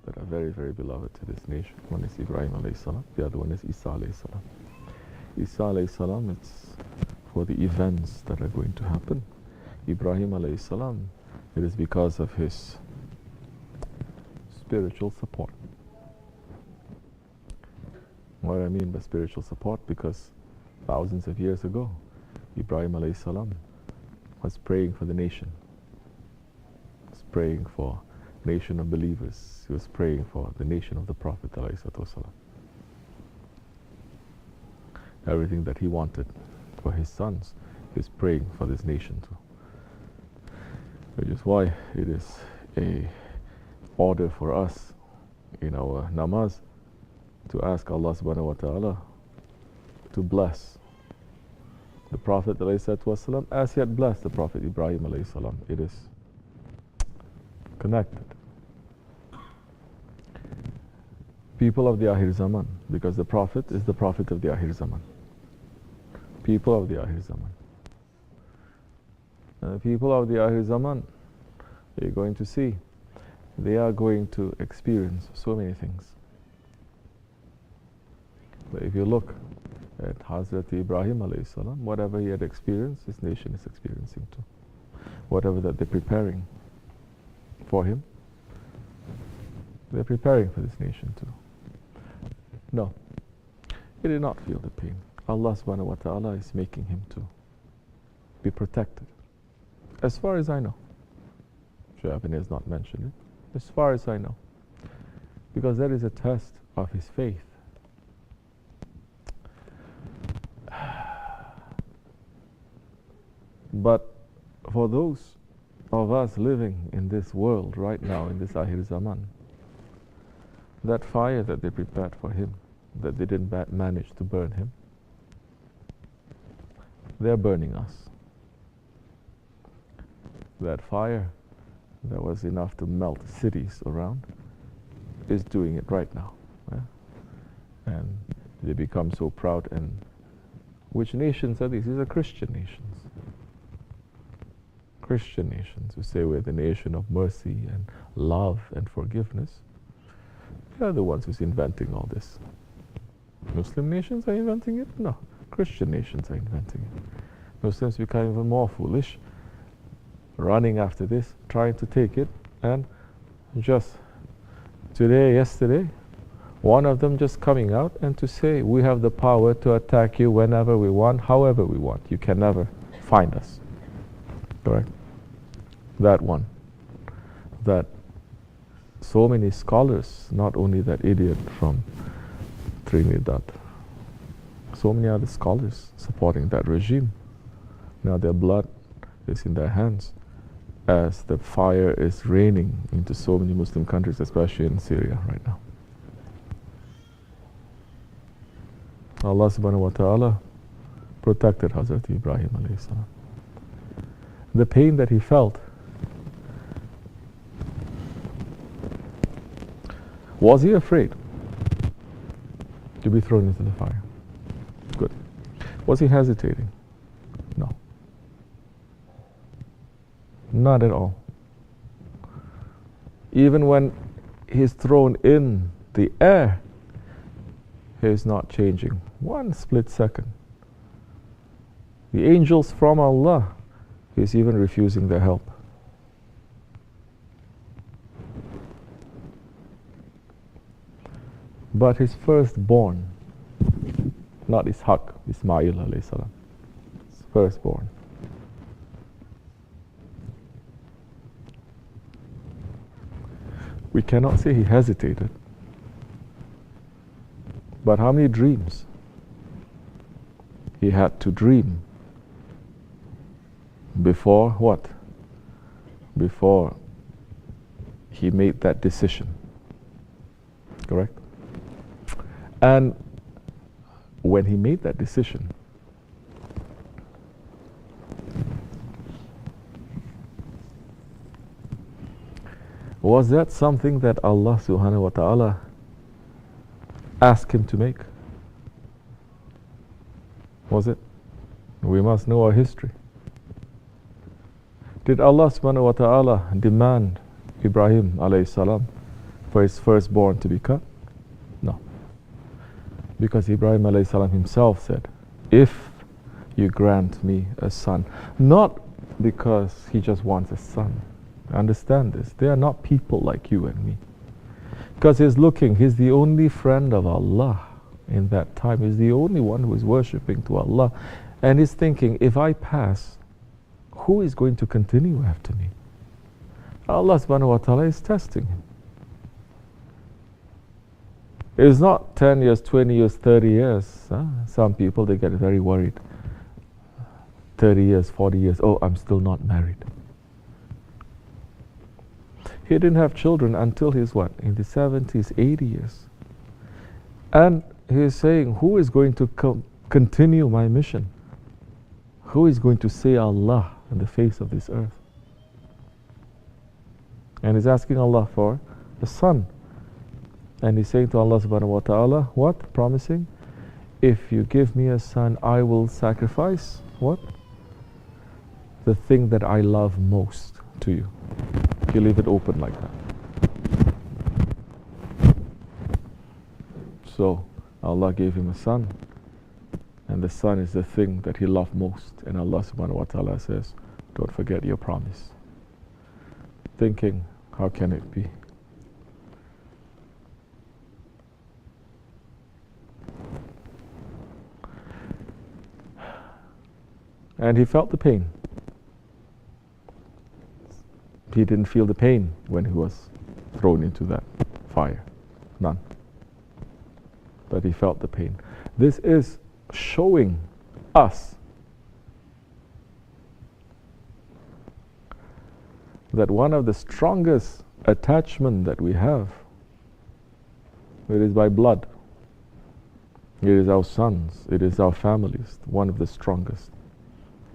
that are very, very beloved to this nation. One is Ibrahim alayhi salam, the other one is Isa alayhi salam. Isa alayhi salam, it's for the events that are going to happen. Ibrahim alayhi salam, it is because of his spiritual support. What do I mean by spiritual support? Because thousands of years ago, Ibrahim alayhi salam was praying for the nation. He was praying for the nation of believers. He was praying for the nation of the Prophet alayhi salam. Everything that he wanted for his sons, he was praying for this nation too. Which is why it is a order for us in our namaz to ask Allah subhanahu wa ta'ala to bless the Prophet ﷺ as he had blessed the Prophet Ibrahim alayhi salam. It is connected. People of the Akhir Zaman, because the Prophet is the Prophet of the Akhir Zaman. People of the Akhir Zaman. The people of the Akhir Zaman, you're going to see, they are going to experience so many things. But if you look at Hazrat Ibrahim alayhi salam, whatever he had experienced, his nation is experiencing too. Whatever that they're preparing for him, they're preparing for this nation too. No, he did not feel the pain. Allah subhanahu wa ta'ala is making him to be protected. As far as I know. Shahabani has not mentioned it. As far as I know. Because that is a test of his faith. But for those of us living in this world right now, in this Akhir Zaman, that fire that they prepared for him, that they didn't manage to burn him, they're burning us. That fire that was enough to melt cities around is doing it right now. Yeah? And they become so proud. And which nations are these? These are Christian nations. Christian nations who say we're the nation of mercy and love and forgiveness. They are the ones who's inventing all this. Muslim nations are inventing it? No. Christian nations are inventing it. Muslims become even more foolish, running after this, trying to take it, and just today, yesterday, one of them just coming out and to say, we have the power to attack you whenever we want, however we want. You can never find us. Correct? That one. That so many scholars, not only that idiot from Trinidad, so many other scholars supporting that regime. Now their blood is in their hands as the fire is raining into so many Muslim countries, especially in Syria right now. Allah subhanahu wa ta'ala protected Hazrat Ibrahim alayhi salam. The pain that he felt, was he afraid to be thrown into the fire? Good. Was he hesitating? No. Not at all. Even when he's thrown in the air, he is not changing one split second. The angels from Allah, he is even refusing their help. But his firstborn, not Ishaq, Ismail alayhi salam, his firstborn, we cannot say he hesitated. But how many dreams he had to dream before what? Before he made that decision. Correct? And when he made that decision, was that something that Allah subhanahu wa ta'ala asked him to make? Was it? We must know our history. Did Allah subhanahu wa ta'ala demand Ibrahim alayhi salam for his firstborn to be cut? No. Because Ibrahim alayhi salam himself said, if you grant me a son, not because he just wants a son. Understand this. They are not people like you and me. Because he's the only friend of Allah in that time. He's the only one who is worshipping to Allah. And he's thinking, if I pass, who is going to continue after me? Allah subhanahu wa ta'ala is testing him. It's not 10 years, 20 years, 30 years. Some people, they get very worried. 30 years, 40 years, oh, I'm still not married. He didn't have children until he's what? In the 70s, 80 years. And he's saying, who is going to continue my mission? Who is going to say Allah on the face of this earth? And he's asking Allah for a son. And he's saying to Allah subhanahu wa ta'ala, what? Promising, if you give me a son, I will sacrifice, what? The thing that I love most to you. You leave it open like that. So, Allah gave him a son. And the son is the thing that he loved most. And Allah subhanahu wa ta'ala says, don't forget your promise. Thinking, how can it be? And he felt the pain. He didn't feel the pain when he was thrown into that fire. None. But he felt the pain. This is showing us that one of the strongest attachment that we have, it is by blood. It is our sons. It is our families. One of the strongest.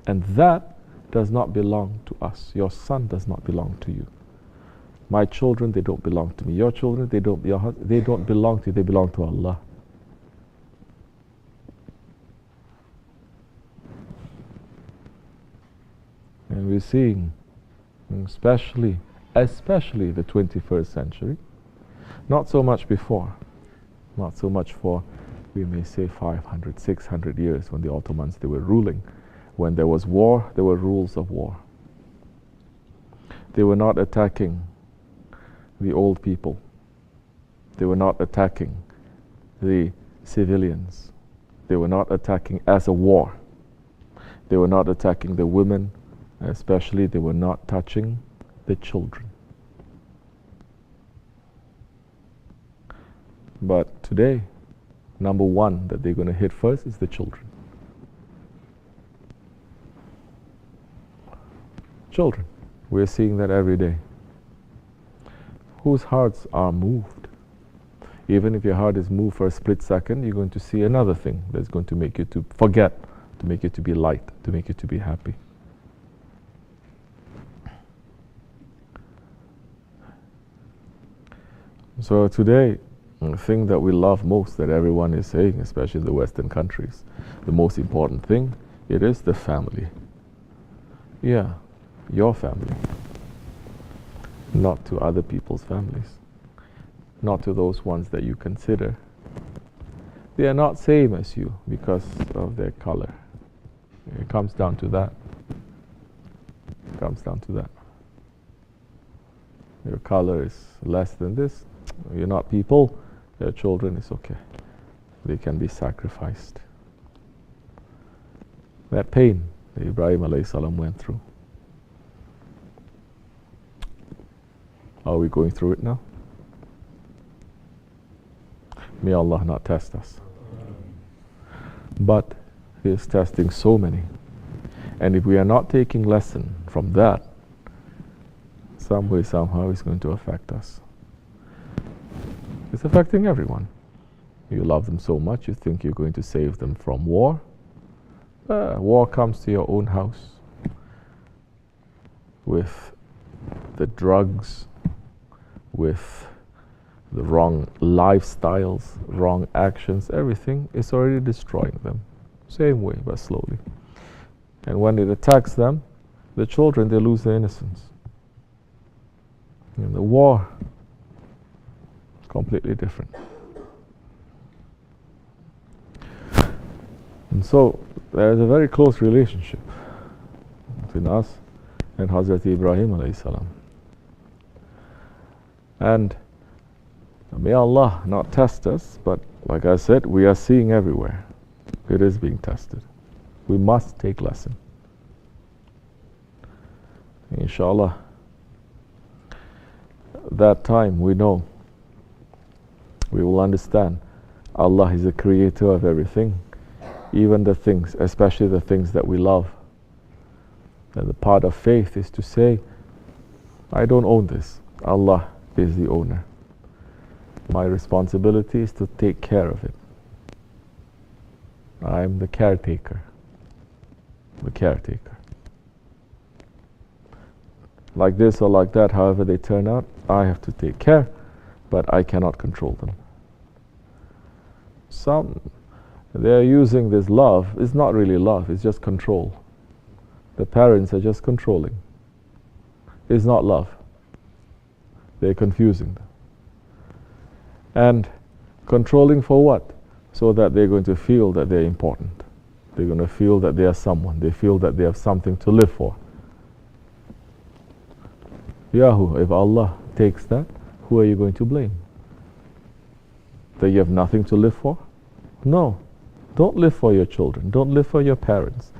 And that does not belong to us. Your son does not belong to you. My children, they don't belong to me. Your children, they don't belong to you. They belong to Allah. And we're seeing, especially the 21st century, not so much before, not so much for, we may say 500, 600 years when the Ottomans, they were ruling. When there was war, there were rules of war. They were not attacking the old people. They were not attacking the civilians. They were not attacking as a war. They were not attacking the women, especially they were not touching the children. But today, number one that they're going to hit first is the children. Children. We're seeing that every day. Whose hearts are moved. Even if your heart is moved for a split second, you're going to see another thing that's going to make you to forget, to make you to be light, to make you to be happy. So today, the thing that we love most, that everyone is saying, especially the Western countries, the most important thing, it is the family. Yeah. Your family, not to other people's families, not to those ones that you consider. They are not same as you because of their color. It comes down to that. It comes down to that. Your color is less than this. You're not people. Your children is okay. They can be sacrificed. That pain that Ibrahim alayhi salam went through. Are we going through it now? May Allah not test us. But He is testing so many. And if we are not taking lesson from that, some way, somehow, it's going to affect us. It's affecting everyone. You love them so much, you think you're going to save them from war. War comes to your own house with the drugs, with the wrong lifestyles, wrong actions, everything is already destroying them. Same way, but slowly. And when it attacks them, the children, they lose their innocence. And the war Completely different. And so there is a very close relationship between us and Hazrat Ibrahim alayhi salam. And may Allah not test us, but like I said, we are seeing everywhere. It is being tested. We must take lesson. Inshallah, that time we know, we will understand Allah is the creator of everything, even the things, especially the things that we love. And the part of faith is to say, I don't own this. Allah is the owner. My responsibility is to take care of it. I am the caretaker. The caretaker. Like this or like that, however they turn out, I have to take care, but I cannot control them. Some, they're using this love. It's not really love, it's just control. The parents are just controlling. It's not love. They're confusing them. And controlling for what? So that they're going to feel that they're important. They're going to feel that they are someone. They feel that they have something to live for. Yahoo, if Allah takes that, who are you going to blame? That you have nothing to live for? No. Don't live for your children. Don't live for your parents.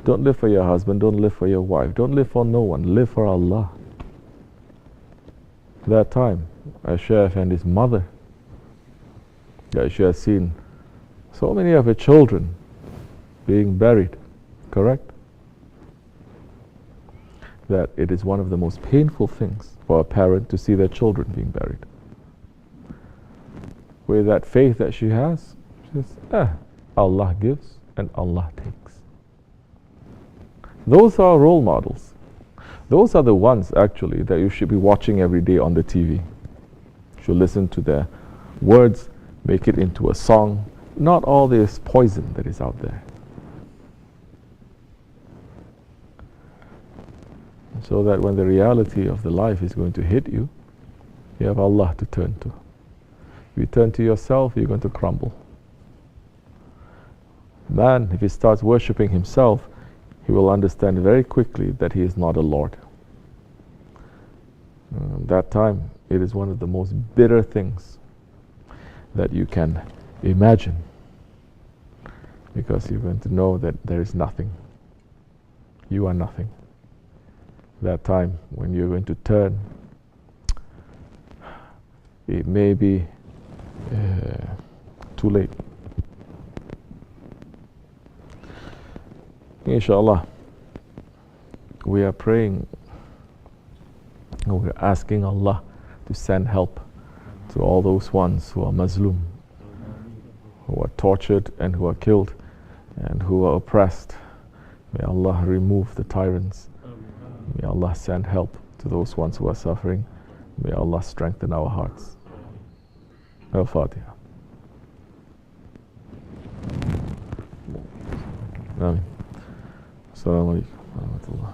Don't live for your husband. Don't live for your wife. Don't live for no one. Live for Allah. That time, Ashraf and his mother, she has seen so many of her children being buried, correct? That it is one of the most painful things for a parent to see their children being buried. With that faith that she has, she says, Allah gives and Allah takes. Those are role models. Those are the ones actually that you should be watching every day on the TV. You should listen to their words, make it into a song. Not all this poison that is out there. So that when the reality of the life is going to hit you, you have Allah to turn to. If you turn to yourself, you're going to crumble. Man, if he starts worshipping himself, he will understand very quickly that he is not a Lord. That time, it is one of the most bitter things that you can imagine, because you're going to know that there is nothing. You are nothing. That time when you're going to turn, it may be too late. Inshallah, we are praying and we're asking Allah to send help to all those ones who are Mazlum, who are tortured and who are killed and who are oppressed. May Allah remove the tyrants. May Allah send help to those ones who are suffering. May Allah strengthen our hearts. Al-Fatiha. Ameen. Assalamu alaikum wa rahmatullah.